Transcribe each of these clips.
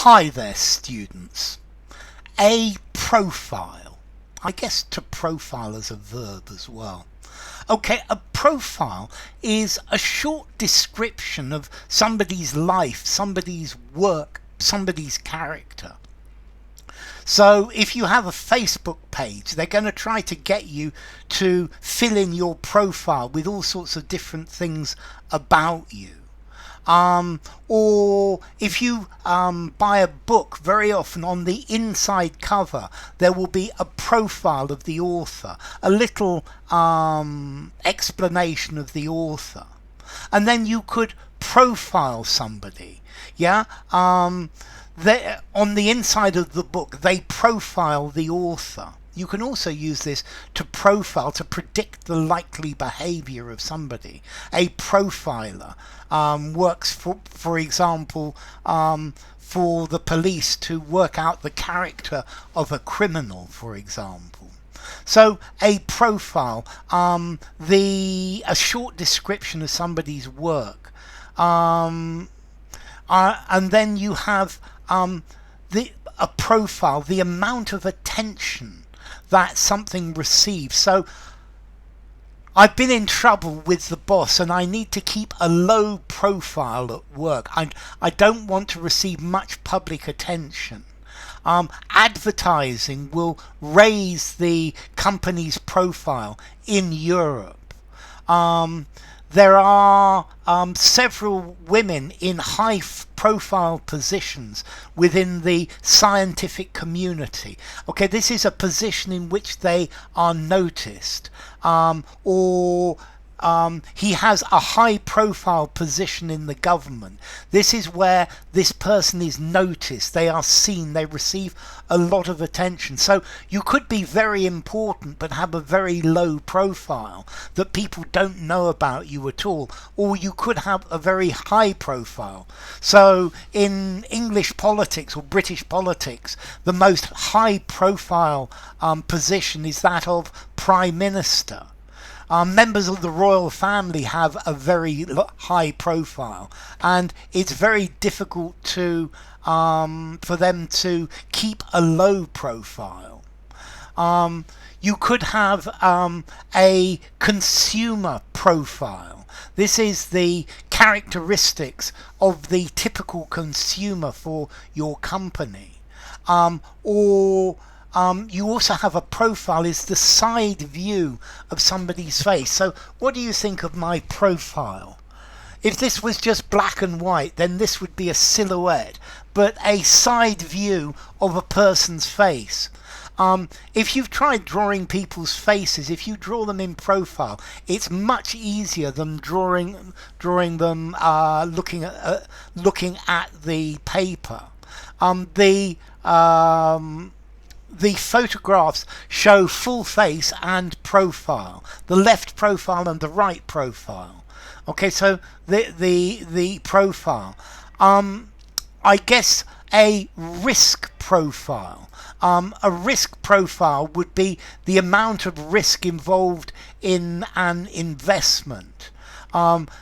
Hi there, students. A profile. I guess to profile is a verb as well. Okay, a profile is a short description of somebody's life, somebody's work, somebody's character. So if you have a Facebook page, they're going to try to get you to fill in your profile with all sorts of different things about you. Or if you buy a book, very often on the inside cover there will be a profile of the author, a little explanation of the author, and then you could profile somebody. On the inside of the book they profile the author. You can also use this to profile, to predict the likely behavior of somebody. A profiler works, for example, for the police to work out the character of a criminal, for example. So a profile, a short description of somebody's work, and then you have a profile, the amount of attention that something receives. So I've been in trouble with the boss and I need to keep a low profile at work. I don't want to receive much public attention. Advertising will raise the company's profile in Europe. There are several women in high profile positions within the scientific community. Okay, this is a position in which they are noticed, or he has a high profile position in the government. This is where this person is noticed, they are seen, they receive a lot of attention. So you could be very important but have a very low profile that people don't know about you at all, or you could have a very high profile. So in English politics or British politics, the most high profile position is that of Prime Minister. Members of the royal family have a very high profile, and it's very difficult to for them to keep a low profile. You could have a consumer profile. This is the characteristics of the typical consumer for your company. You also have a profile, is the side view of somebody's face. So what do you think of my profile? If this was just black and white, then this would be a silhouette, but a side view of a person's face. If you've tried drawing people's faces, if you draw them in profile, it's much easier than drawing them looking at the paper. The photographs show full face and profile, the left profile and the right profile. Okay, so the profile. I guess a risk profile. A risk profile would be the amount of risk involved in an investment.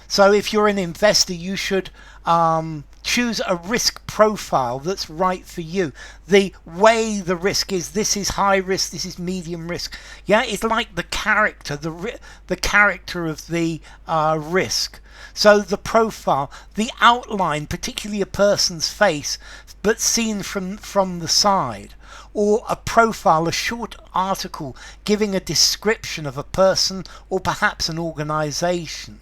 So if you're an investor, you should choose a risk profile that's right for you. The way the risk is, this is high risk, this is medium risk. Yeah, it's like the character, the character of the risk. So the profile, the outline, particularly a person's face, but seen from the side. Or a profile, a short article giving a description of a person or perhaps an organization.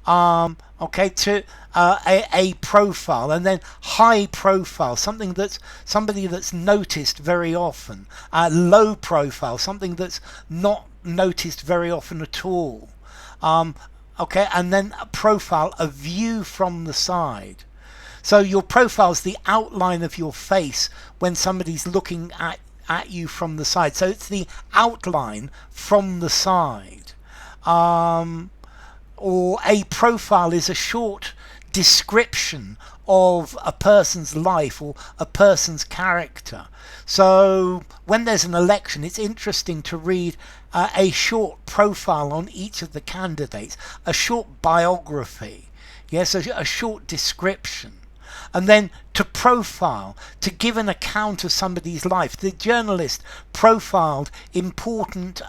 Okay, to a profile, and then high profile, somebody that's noticed very often. Low profile, something that's not noticed very often at all. Okay, and then a profile, a view from the side. So your profile is the outline of your face when somebody's looking at you from the side. So it's the outline from the side. Or a profile is a short description of a person's life or a person's character. So when there's an election, it's interesting to read a short profile on each of the candidates, a short biography, yes, a short description. And then to profile, to give an account of somebody's life. The journalist profiled important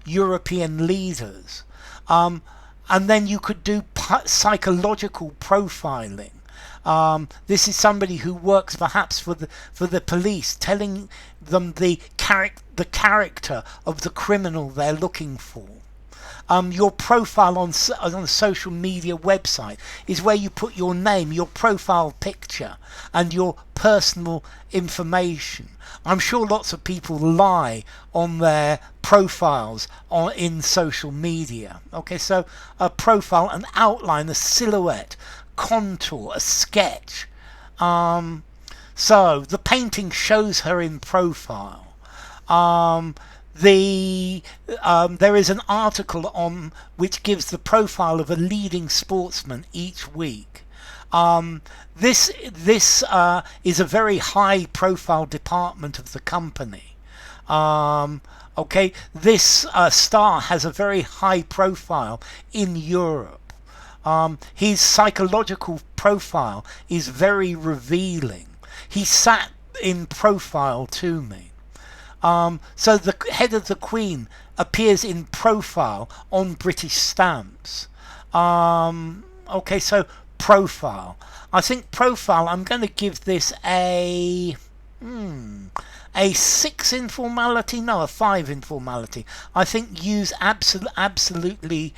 European leaders. And then you could do psychological profiling. This is somebody who works perhaps for the police, telling them the character of the criminal they're looking for. Your profile on a social media website is where you put your name, your profile picture, and your personal information. I'm sure lots of people lie on their profiles in social media. Okay, so a profile, an outline, a silhouette, contour, a sketch. So the painting shows her in profile. There is an article on which gives the profile of a leading sportsman each week. This is a very high profile department of the company. Okay, this star has a very high profile in Europe. His psychological profile is very revealing. He sat in profile to me. So the head of the Queen appears in profile on British stamps. Okay, so profile. I think profile, I'm going to give this a 6 informality, no, a 5 informality. I think use absolutely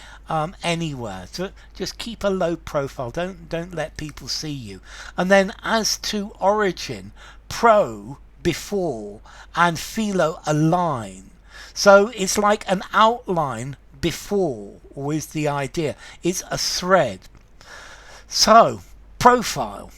anywhere. So just keep a low profile. Don't let people see you. And then as to origin, pro, before, and philo, a line. So it's like an outline before, or is the idea. It's a thread. So profile.